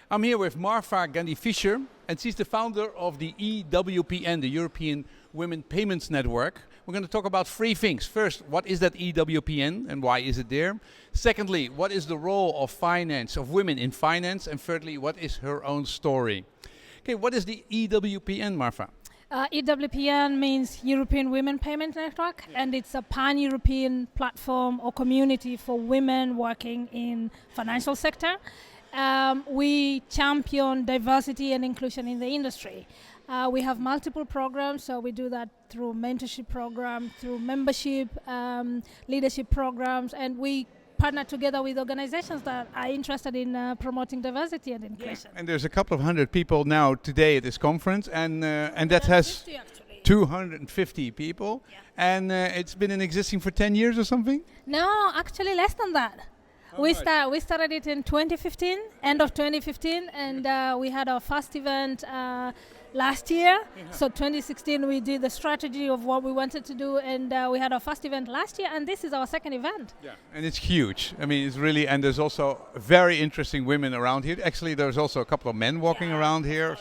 I'm here with Martha Mghendi-Fisher, and she's the founder of the EWPN, the European Women Payments Network. We're going to talk about three things. First, what is that EWPN and why is it there? Secondly, what is the role of finance, of women in finance? And thirdly, what is her own story? Okay, what is the EWPN, Martha? EWPN means European Women Payment Network, and it's a pan-European platform or community for women working in financial sector. We champion diversity and inclusion in the industry. We have multiple programs, so we do that through mentorship program, through membership, leadership programs, and we partner together with organizations that are interested in promoting diversity and inclusion. And there's a couple of hundred people now today at this conference, and that has 250 people, and it's been in existing for 10 years or something? No, actually less than that. We started it in 2015, end of 2015, and we had our first event last year. So 2016 we did the strategy of what we wanted to do, and we had our first event last year, and this is our second event. Yeah, and it's huge. I mean, it's really, and there's also very interesting women around here. Actually, there's also a couple of men walking around here.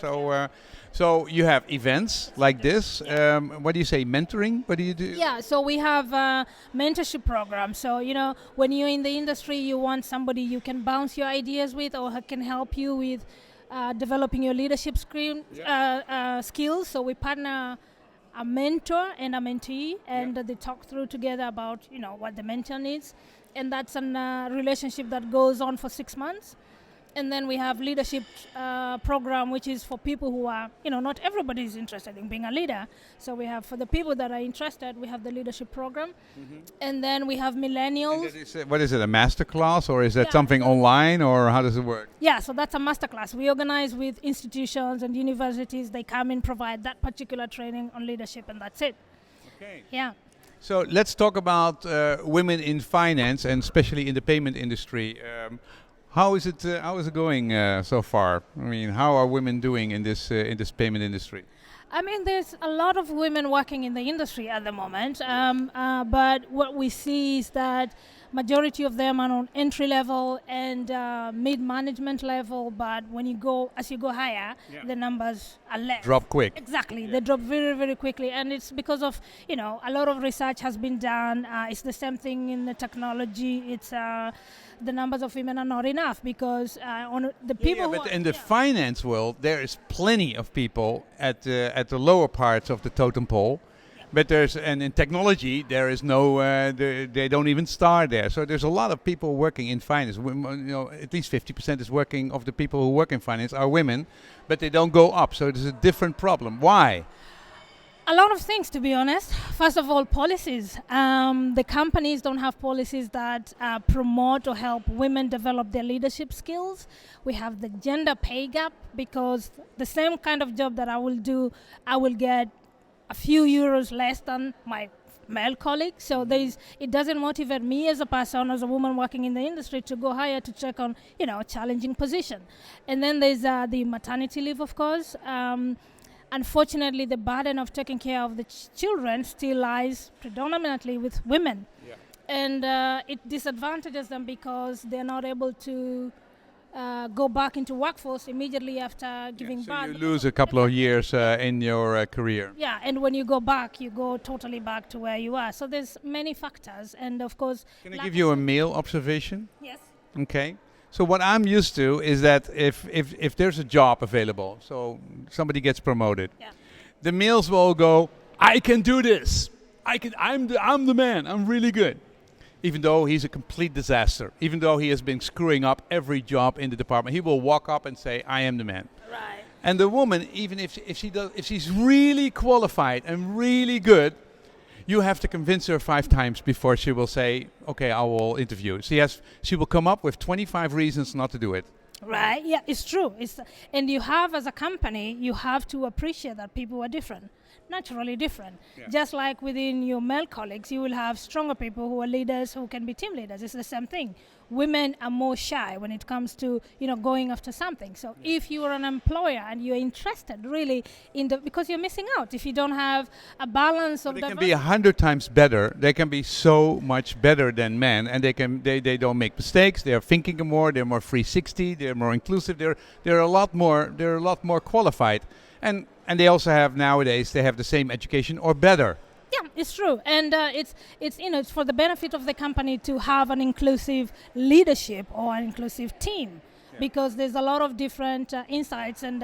So you have events like this. What do you say, mentoring? What do you do? Yeah, so we have a mentorship program. So, when you're in the industry, you want somebody you can bounce your ideas with or who can help you with developing your leadership skills. So we partner a mentor and a mentee, and they talk through together about, what the mentor needs. And that's a relationship that goes on for 6 months. And then we have leadership program, which is for people who are, not everybody is interested in being a leader. So we have, for the people that are interested, we have the leadership program. Mm-hmm. And then we have millennials. What is it, a master class, or is that something online, or how does it work? Yeah, so that's a master class. We organize with institutions and universities. They come and provide that particular training on leadership, and that's it. Okay. Yeah. So let's talk about women in finance, and especially in the payment industry. How is it going so far? I mean, how are women doing in this payment industry? I mean, there's a lot of women working in the industry at the moment, but what we see is that majority of them are on entry level and mid-management level, but as you go higher, the numbers are less. Drop quick. Exactly, they drop very, very quickly, and it's because of, a lot of research has been done. It's the same thing in the technology. It's the numbers of women are not enough because on the people. But in the finance world, there is plenty of people at the lower parts of the totem pole. But in technology, there is no, they don't even start there. So there's a lot of people working in finance. At least 50% is working of the people who work in finance are women, but they don't go up. So there's a different problem. Why? A lot of things, to be honest. First of all, policies. The companies don't have policies that promote or help women develop their leadership skills. We have the gender pay gap because the same kind of job that I will do, I will get a few euros less than my male colleagues. So it doesn't motivate me as a person, as a woman working in the industry, to go higher to check on, a challenging position. And then there's the maternity leave, of course. Unfortunately, the burden of taking care of the children still lies predominantly with women. Yeah. And it disadvantages them because they're not able to go back into workforce immediately after giving birth. So you lose a couple of years in your career. Yeah, and when you go back, you go totally back to where you are. So there's many factors, and of course... Can I give you a male observation? Yes. Okay. So what I'm used to is that if there's a job available, so somebody gets promoted, the males will go, I can do this. I'm the man. I'm really good. Even though he's a complete disaster, even though he has been screwing up every job in the department, he will walk up and say, I am the man. Right. And the woman, even if she's really qualified and really good, you have to convince her 5 times before she will say, okay, I will interview. She will come up with 25 reasons not to do it. Right, yeah, it's true. And you have, as a company, you have to appreciate that people are different, naturally different. Yeah. Just like within your male colleagues, you will have stronger people who are leaders, who can be team leaders. It's the same thing. women are more shy when it comes to going after something. So if you are an employer and you're interested really because you're missing out if you don't have a balance of They can be 100 times better. They can be so much better than men, and they don't make mistakes. They are thinking more. They're more 360. They're more inclusive. They're a lot more qualified, and they also have nowadays they have the same education or better. Yeah, it's true, and it's for the benefit of the company to have an inclusive leadership or an inclusive team, because there's a lot of different insights and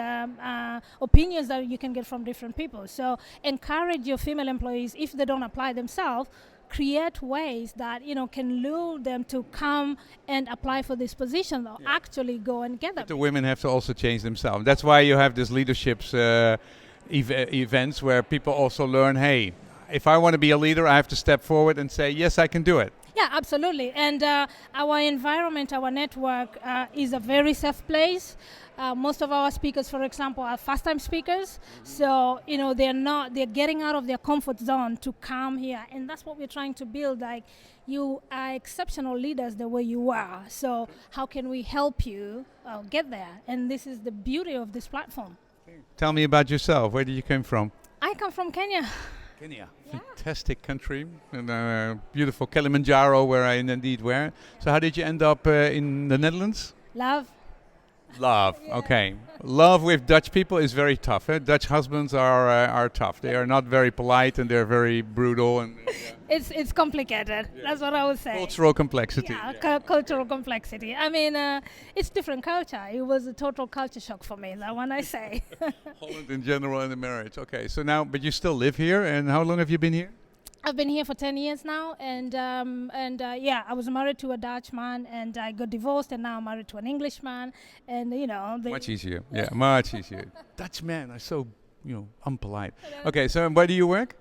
opinions that you can get from different people. So encourage your female employees, if they don't apply themselves, create ways that can lure them to come and apply for this position or actually go and get them. But the women have to also change themselves. That's why you have this leaderships events where people also learn, hey, if I want to be a leader, I have to step forward and say, yes, I can do it. Yeah, absolutely. And our environment, our network is a very safe place. Most of our speakers, for example, are first-time speakers. So, they're getting out of their comfort zone to come here. And that's what we're trying to build. Like, you are exceptional leaders the way you are. So how can we help you get there? And this is the beauty of this platform. Tell me about yourself. Where did you come from? I come from Kenya. Kenya, fantastic country, and beautiful Kilimanjaro, where I indeed were. So how did you end up in the Netherlands? Love. Okay. Love with Dutch people is very tough. Dutch husbands are tough. They are not very polite, and they're very brutal. And it's complicated. Yeah. That's what I would say. Cultural complexity. Cultural complexity. I mean, it's different culture. It was a total culture shock for me, that one I say. Holland in general and the marriage. Okay, so now, but you still live here, and how long have you been here? I've been here for 10 years now, and I was married to a Dutch man, and I got divorced, and now I'm married to an Englishman, and much easier. Yeah, much easier. Dutch men are so unpolite. Okay, so where do you work?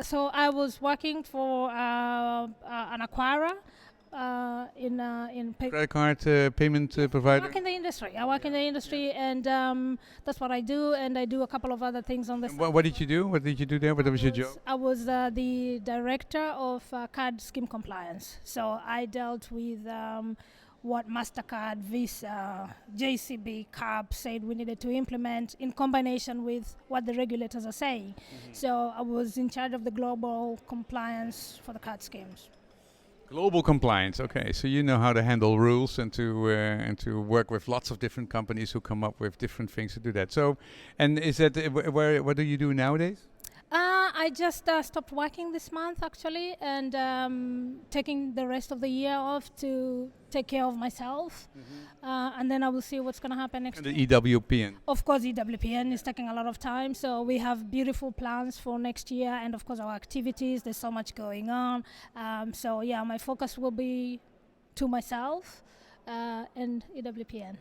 So I was working for an acquirer in credit card payment provider. I work in the industry, and that's what I do, and I do a couple of other things on the side. What did you do? What did you do there? What was your job? I was the director of card scheme compliance. So I dealt with what MasterCard, Visa, JCB, CARP said we needed to implement in combination with what the regulators are saying. Mm-hmm. So I was in charge of the global compliance for the card schemes. Global compliance. Okay, so you know how to handle rules and to work with lots of different companies who come up with different things to do that. So, and is that what do you do nowadays? I just stopped working this month actually, and taking the rest of the year off to take care of myself, and then I will see what's going to happen next year. The EWPN. Of course, EWPN is taking a lot of time, so we have beautiful plans for next year, and of course our activities. There's so much going on, so yeah, my focus will be to myself and EWPN.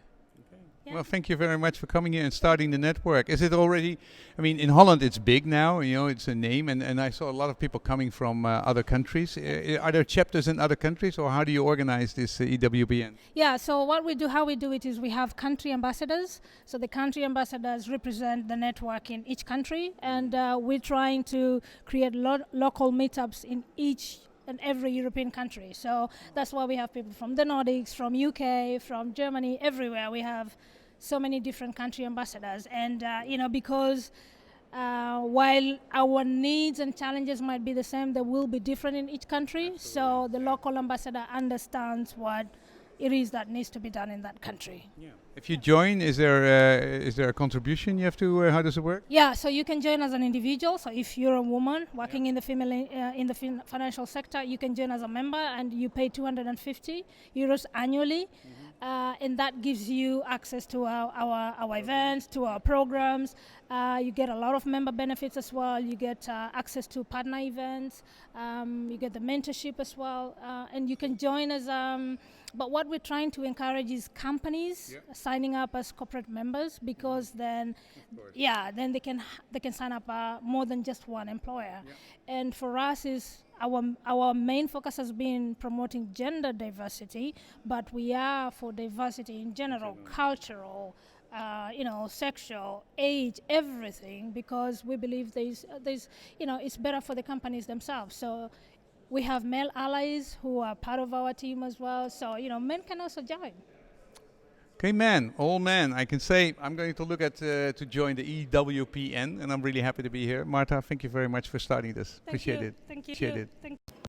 Yeah. Well, thank you very much for coming here and starting the network. Is it already, I mean, in Holland it's big now, it's a name, and I saw a lot of people coming from other countries. Are there chapters in other countries, or how do you organize this EWPN? Yeah, so how we do it is we have country ambassadors. So the country ambassadors represent the network in each country, and we're trying to create local meetups in each and every European country. So that's why we have people from the Nordics, from UK, from Germany, everywhere. We have so many different country ambassadors. And, because while our needs and challenges might be the same, they will be different in each country. Absolutely. So the local ambassador understands what it is that needs to be done in that country. Yeah. If you join, is there a contribution you have to? How does it work? Yeah, so you can join as an individual. So if you're a woman working in the financial sector, you can join as a member, and you pay 250 euros annually, and that gives you access to our events, to our programs. You get a lot of member benefits as well. You get access to partner events. You get the mentorship as well, and you can join as. But what we're trying to encourage is companies signing up as corporate members, because then they can sign up more than just one employer. And for us is our main focus has been promoting gender diversity, but we are for diversity in general, cultural, sexual, age, everything, because we believe there's it's better for the companies themselves. So We have male allies who are part of our team as well. So, men can also join. Okay, all men. I can say I'm going to look at to join the EWPN, and I'm really happy to be here. Martha, thank you very much for starting this. Thank Appreciate you. it. Thank you. Appreciate it. Thank